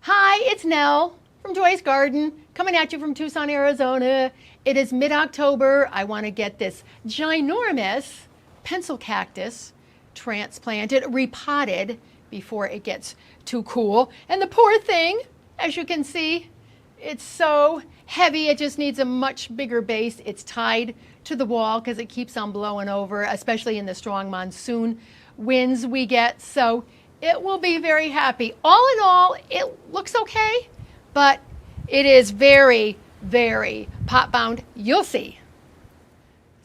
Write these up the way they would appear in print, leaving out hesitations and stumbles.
Hi, it's Nell from Joy's Garden, coming at you from Tucson, Arizona. It is mid-October. I want to get this ginormous pencil cactus transplanted, repotted before it gets too cool. And the poor thing, as you can see, it's so heavy, it just needs a much bigger base. It's tied to the wall because it keeps on blowing over, especially in the strong monsoon winds we get. So it will be very happy. All in all, it looks okay, but it is very, very pot bound. You'll see.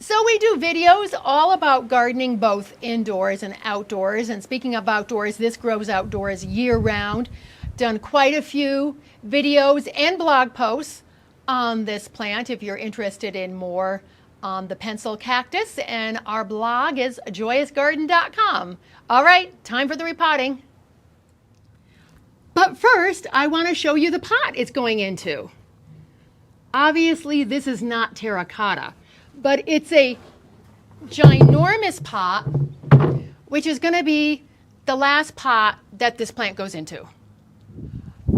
So we do videos all about gardening, both indoors and outdoors. And speaking of outdoors, this grows outdoors year round. Done quite a few videos and blog posts on this plant if you're interested in more on the pencil cactus. And our blog is joyousgarden.com. All right, time for the repotting. But first, I want to show you the pot it's going into. Obviously, this is not terracotta, but it's a ginormous pot, which is going to be the last pot that this plant goes into.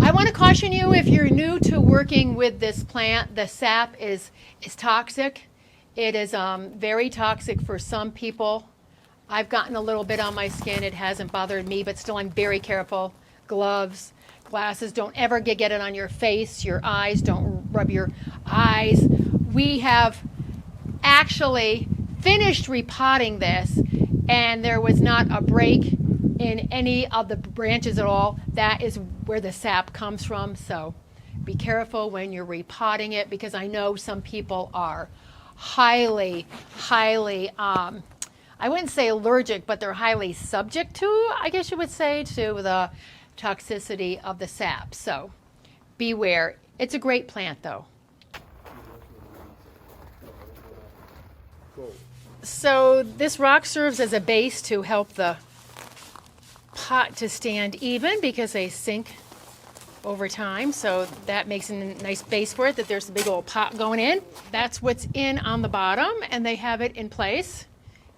I want to caution you, if you're new to working with this plant, the sap is toxic. It is very toxic for some people. I've gotten a little bit on my skin. It hasn't bothered me, but still I'm very careful. Gloves, glasses, don't ever get it on your face, your eyes, don't rub your eyes. We have actually finished repotting this, and there was not a break in any of the branches at all. That is where the sap comes from. So be careful when you're repotting it, because I know some people are highly, I wouldn't say allergic, but they're highly subject to, I guess you would say, to the toxicity of the sap. So beware. It's a great plant though. So this rock serves as a base to help the pot to stand even, because they sink over time. So that makes a nice base for it, that there's a big old pot going in. That's what's in on the bottom, and they have it in place.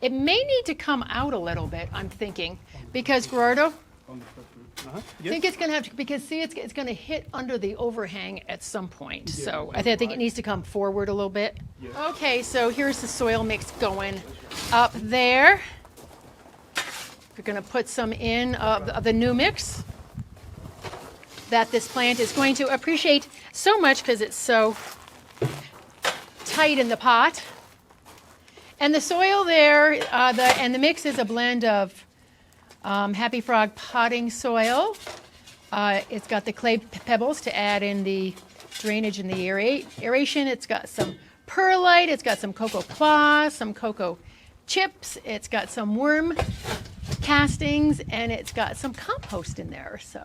It may need to come out a little bit, I'm thinking, because Gerardo, I think it's going to have to, because see, it's going to hit under the overhang at some point. Yeah, so I think it needs to come forward a little bit. Yeah. Okay, so here's the soil mix going up there. We're going to put some in of the new mix that this plant is going to appreciate so much, because it's so tight in the pot. And the soil there, and the mix is a blend of Happy Frog potting soil. It's got the clay pebbles to add in the drainage and the aeration. It's got some perlite. It's got some cocoa claws, some cocoa chips. It's got some worm castings, and it's got some compost in there. So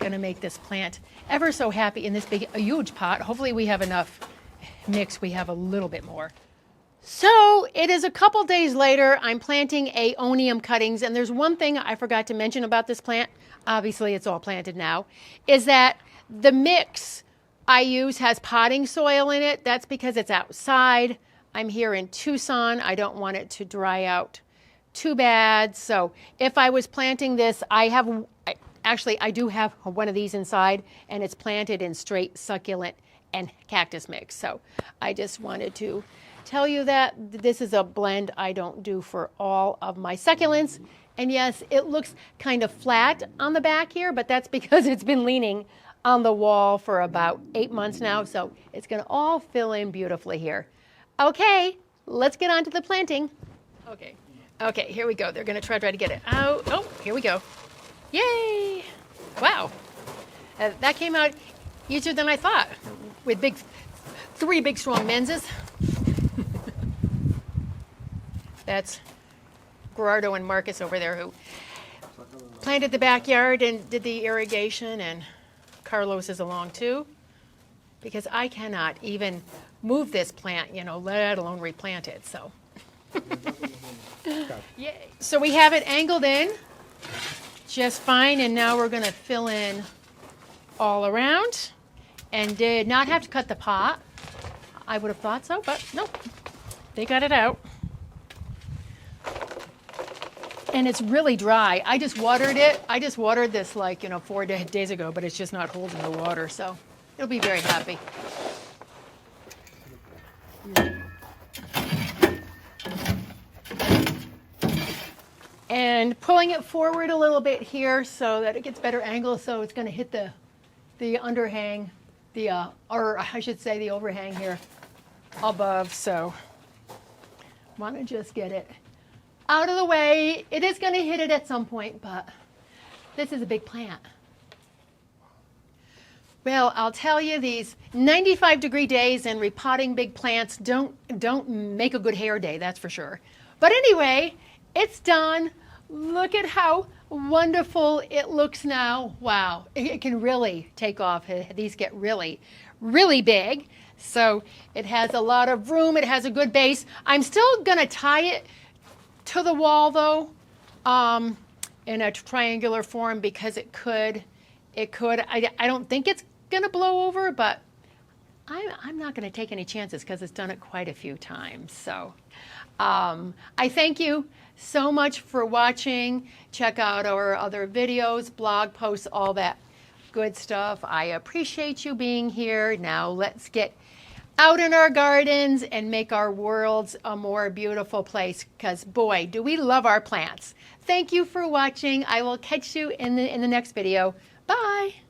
going to make this plant ever so happy in this a huge pot. Hopefully we have enough mix. We have a little bit more. So it is a couple days later. I'm planting aeonium cuttings, and there's one thing I forgot to mention about this plant. Obviously it's all planted now, is that the mix I use has potting soil in it. That's because it's outside. I'm here in Tucson. I don't want it to dry out too bad. So if I was planting this, I do have one of these inside, and it's planted in straight succulent and cactus mix. So I just wanted to tell you that this is a blend I don't do for all of my succulents. And yes, it looks kind of flat on the back here, but that's because it's been leaning on the wall for about 8 months now. So it's going to all fill in beautifully here. Okay, let's get on to the planting. Okay, here we go. They're going to try to get it out. Oh, here we go. Yay! Wow. That came out easier than I thought, with three big strong menses. That's Gerardo and Marcus over there, who planted the backyard and did the irrigation, and Carlos is along too, because I cannot even move this plant, let alone replant it. So yay. So we have it angled in just fine, and now we're going to fill in all around, and did not have to cut the pot. I would have thought so, but nope, they got it out. And it's really dry. I just watered it. I just watered this like, 4 days ago, but it's just not holding the water, so it'll be very happy. And pulling it forward a little bit here so that it gets better angle, so it's going to hit the underhang, or I should say the overhang here above. So want to just get it out of the way. It is going to hit it at some point, but this is a big plant. Well, I'll tell you, these 95-degree days and repotting big plants don't make a good hair day, that's for sure. But anyway, it's done. Look at how wonderful it looks now. Wow, it can really take off. These get really, really big. So it has a lot of room. It has a good base. I'm still going to tie it to the wall, though, in a triangular form, because it could. I don't think it's going to blow over, but I'm not going to take any chances because it's done it quite a few times. So I thank you so much for watching. Check out our other videos, blog posts, all that good stuff. I appreciate you being here. Now let's get out in our gardens and make our worlds a more beautiful place, because boy, do we love our plants. Thank you for watching. I will catch you in the next video. Bye.